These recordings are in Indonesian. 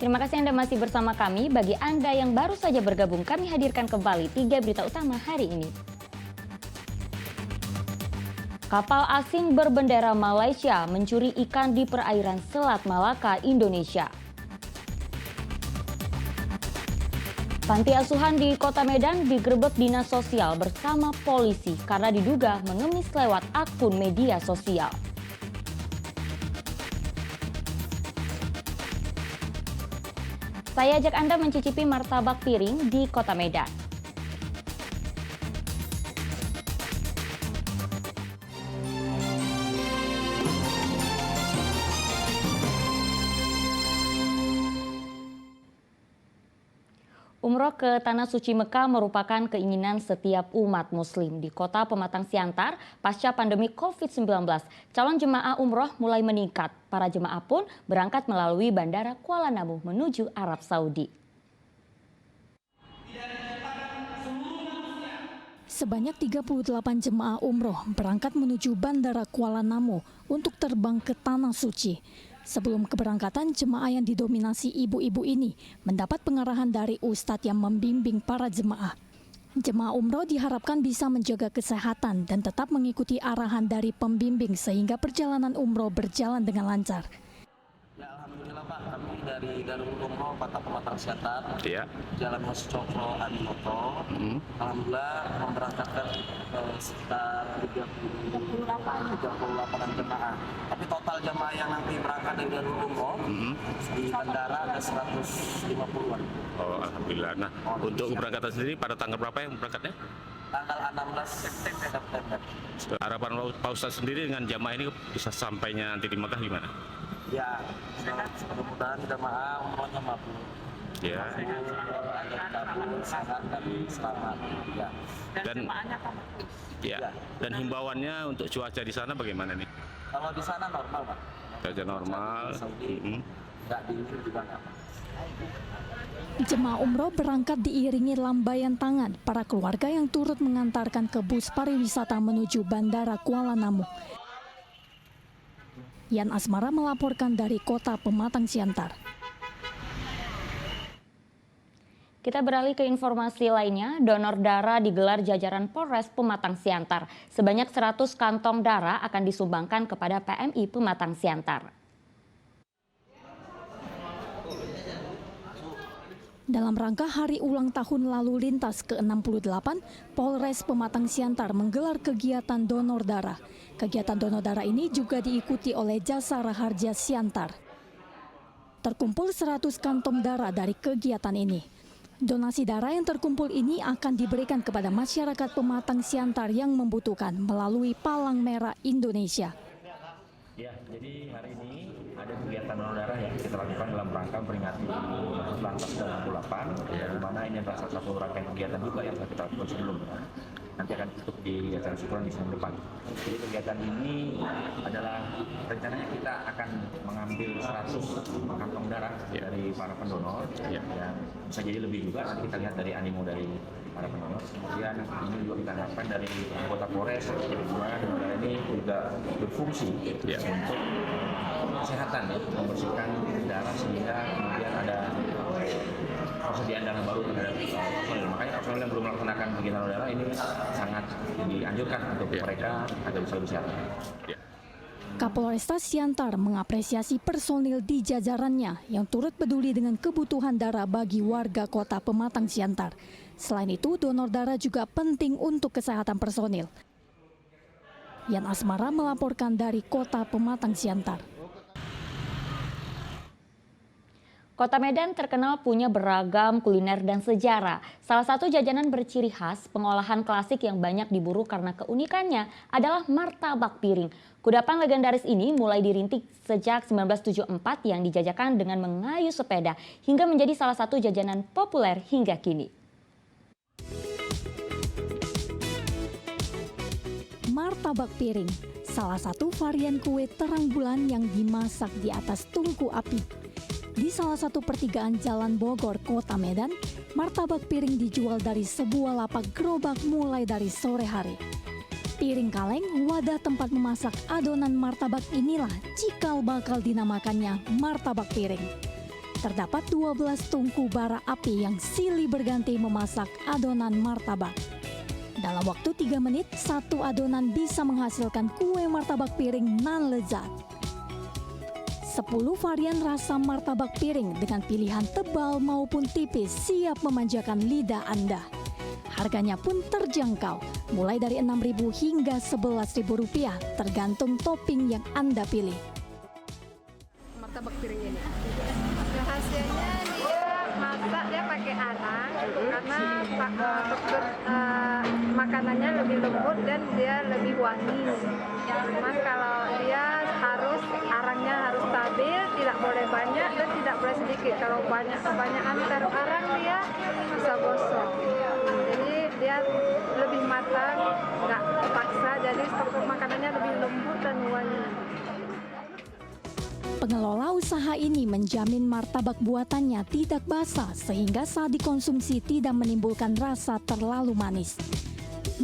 Terima kasih Anda masih bersama kami. Bagi Anda yang baru saja bergabung, kami hadirkan kembali 3 berita utama hari ini. Kapal asing berbendera Malaysia mencuri ikan di perairan Selat Malaka, Indonesia. Panti asuhan di Kota Medan digerebek dinas sosial bersama polisi karena diduga mengemis lewat akun media sosial. Saya ajak Anda mencicipi martabak piring di Kota Medan. Umroh ke Tanah Suci Mekah merupakan keinginan setiap umat muslim di kota Pematang Siantar pasca pandemi COVID-19. Calon jemaah umroh mulai meningkat. Para jemaah pun berangkat melalui Bandara Kuala Namu menuju Arab Saudi. Sebanyak 38 jemaah umroh berangkat menuju Bandara Kuala Namu untuk terbang ke Tanah Suci. Sebelum keberangkatan, jemaah yang didominasi ibu-ibu ini mendapat pengarahan dari ustadz yang membimbing para jemaah. Jemaah umroh diharapkan bisa menjaga kesehatan dan tetap mengikuti arahan dari pembimbing sehingga perjalanan umroh berjalan dengan lancar. Ya, alhamdulillah Pak, kami dari Darul Umroh Kota Pematang Siantar, Jalan Mas Cokro Adinoto. Alhamdulillah memberangkatkan sekitar 38 jemaah. Tapi total jemaah yang nanti berangkat dari Darul Umroh di bandara ada 150-an. Oh, alhamdulillah. Nah, untuk keberangkatan sendiri pada tanggal berapa yang berangkatnya? Tanggal 16 September. Harapan Pak Ustadz sendiri dengan jamaah ini bisa sampainya nanti di Mekah gimana? Ya, mudah-mudahan jemaah umrohnya mabrur. Ya. Sehat dan selamat. Ya. Dan himbauannya untuk cuaca di sana bagaimana nih? Kalau di sana normal, Pak. Cuaca normal. Nggak dingin juga nggak. Jemaah umroh berangkat diiringi lambaian tangan para keluarga yang turut mengantarkan ke bus pariwisata menuju Bandara Kuala Namu. Yan Asmara melaporkan dari Kota Pematang Siantar. Kita beralih ke informasi lainnya, donor darah digelar jajaran Polres Pematang Siantar. Sebanyak 100 kantong darah akan disumbangkan kepada PMI Pematang Siantar. Dalam rangka hari ulang tahun lalu lintas ke-68, Polres Pematang Siantar menggelar kegiatan donor darah. Kegiatan donor darah ini juga diikuti oleh Jasa Raharja Siantar. Terkumpul 100 kantong darah dari kegiatan ini. Donasi darah yang terkumpul ini akan diberikan kepada masyarakat Pematang Siantar yang membutuhkan melalui Palang Merah Indonesia. Ya, jadi hari ini ada kegiatan donor darah yang kita lakukan dalam rangka memperingati Lantas 68, di mana ini adalah salah satu rangkaian kegiatan juga yang kita lakukan sebelumnya. Nanti akan tutup di acara syukuran di Senin depan. Jadi kegiatan ini adalah rencananya kita akan mengambil 100 kantong darah dari para pendonor, yang bisa jadi lebih juga, nanti kita lihat dari animo dari para pendonor. Kemudian ini juga kita harapkan dari anggota Polres, di mana donor darah ini juga berfungsi untuk kesehatan, membersihkan darah sehingga kemudian ada persediaan dana baru terhadap personil. Makanya personil yang belum melaksanakan kegiatan donor darah ini sangat dianjurkan untuk mereka agar bisa lebih sehat. Kapolresta Siantar mengapresiasi personil di jajarannya yang turut peduli dengan kebutuhan darah bagi warga Kota Pematang Siantar. Selain itu, donor darah juga penting untuk kesehatan personil. Yan Asmara melaporkan dari Kota Pematang Siantar. Kota Medan terkenal punya beragam kuliner dan sejarah. Salah satu jajanan berciri khas, pengolahan klasik yang banyak diburu karena keunikannya adalah martabak piring. Kudapan legendaris ini mulai dirintik sejak 1974 yang dijajakan dengan mengayuh sepeda hingga menjadi salah satu jajanan populer hingga kini. Martabak piring, salah satu varian kue terang bulan yang dimasak di atas tungku api. Di salah satu pertigaan Jalan Bogor, Kota Medan, martabak piring dijual dari sebuah lapak gerobak mulai dari sore hari. Piring kaleng, wadah tempat memasak adonan martabak inilah cikal bakal dinamakannya martabak piring. terdapat 12 tungku bara api yang silih berganti memasak adonan martabak. Dalam waktu 3 menit, satu adonan bisa menghasilkan kue martabak piring nan lezat. 10 varian rasa martabak piring dengan pilihan tebal maupun tipis siap memanjakan lidah Anda. Harganya pun terjangkau, mulai dari Rp6.000 hingga Rp11.000 tergantung topping yang Anda pilih. Martabak piring ini rahasianya dia masak dia pakai arang karena makanannya lebih lembut dan dia lebih wangi. Cuman kalau dia arangnya harus stabil, tidak boleh banyak dan tidak boleh sedikit. Kalau kebanyakan taruh arang dia bisa gosong. Jadi dia lebih matang, nggak terpaksa, jadi struktur makanannya lebih lembut dan wangi. Pengelola usaha ini menjamin martabak buatannya tidak basah sehingga saat dikonsumsi tidak menimbulkan rasa terlalu manis.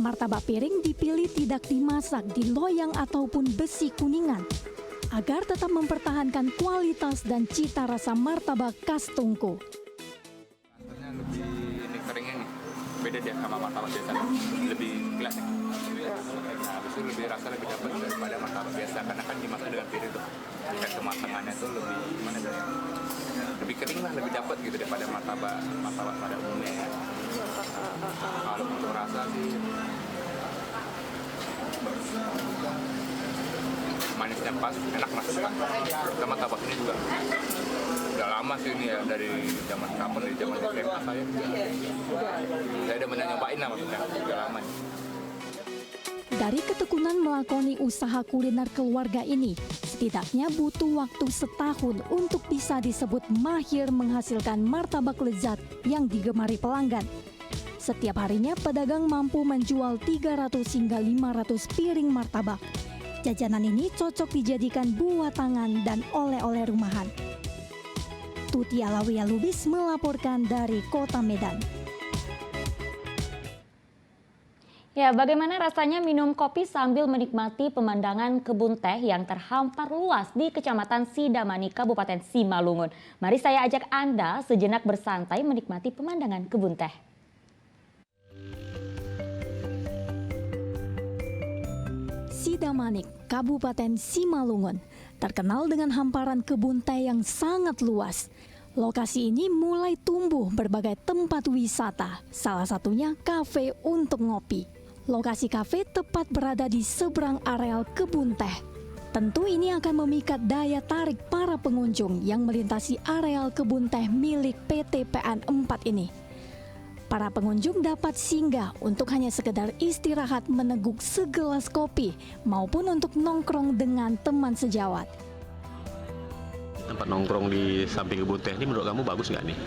Martabak piring dipilih tidak dimasak di loyang ataupun besi kuningan agar tetap mempertahankan kualitas dan cita rasa martabak khas Tungku. Rasanya lebih ini keringnya nih, beda dia sama martabak biasa, lebih kelas. Nah, habis itu rasa lebih dapat daripada martabak biasa karena kan dimasak dengan piring tuh. Tingkat kematangannya tuh lebih gimana ya? Lebih kering lah, lebih dapat gitu daripada martabak pada umumnya ya. Kalau untuk rasa sih manisnya pas, enak mas. Sama martabak ini juga udah lama sih ini ya, dari zaman kapan, dari zaman SMA saya udah nyobain lah maksudnya, udah lama. Dari ketekunan melakoni usaha kuliner keluarga ini, setidaknya butuh waktu setahun untuk bisa disebut mahir menghasilkan martabak lezat yang digemari pelanggan. Setiap harinya pedagang mampu menjual 300 hingga 500 piring martabak. Jajanan ini cocok dijadikan buah tangan dan oleh-oleh rumahan. Tuti Alawiyah Lubis melaporkan dari Kota Medan. Ya, bagaimana rasanya minum kopi sambil menikmati pemandangan kebun teh yang terhampar luas di Kecamatan Sidamani, Kabupaten Simalungun. Mari saya ajak Anda sejenak bersantai menikmati pemandangan kebun teh. Sidamanik, Kabupaten Simalungun, terkenal dengan hamparan kebun teh yang sangat luas. Lokasi ini mulai tumbuh berbagai tempat wisata, salah satunya kafe untuk ngopi. Lokasi kafe tepat berada di seberang areal kebun teh. Tentu ini akan memikat daya tarik para pengunjung yang melintasi areal kebun teh milik PT PN 4 ini. Para pengunjung dapat singgah untuk hanya sekedar istirahat meneguk segelas kopi maupun untuk nongkrong dengan teman sejawat. Tempat nongkrong di samping kebun teh ini menurut kamu bagus nggak nih?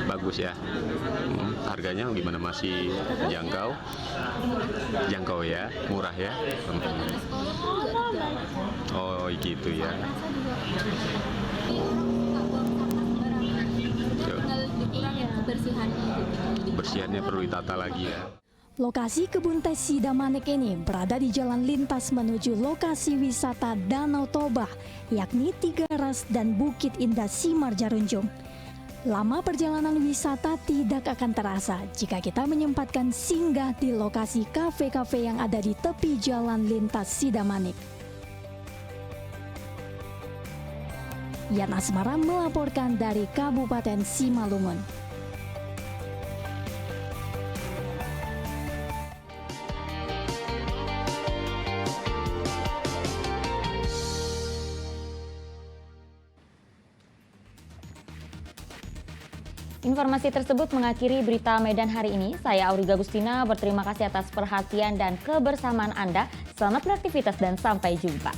Bagus ya. Harganya gimana, masih jangkau? Jangkau ya, murah ya. Oh gitu ya. Bersihannya perlu ditata lagi ya. Lokasi kebun teh Sidamanik ini berada di jalan lintas menuju lokasi wisata Danau Toba, yakni Tiga Ras dan Bukit Indah Simar Jarunjung. Lama perjalanan wisata tidak akan terasa jika kita menyempatkan singgah di lokasi kafe-kafe yang ada di tepi jalan lintas Sidamanik. Yan Asmara melaporkan dari Kabupaten Simalungun. Informasi tersebut mengakhiri berita Medan hari ini. Saya Auriga Gustina berterima kasih atas perhatian dan kebersamaan Anda. Selamat beraktivitas dan sampai jumpa.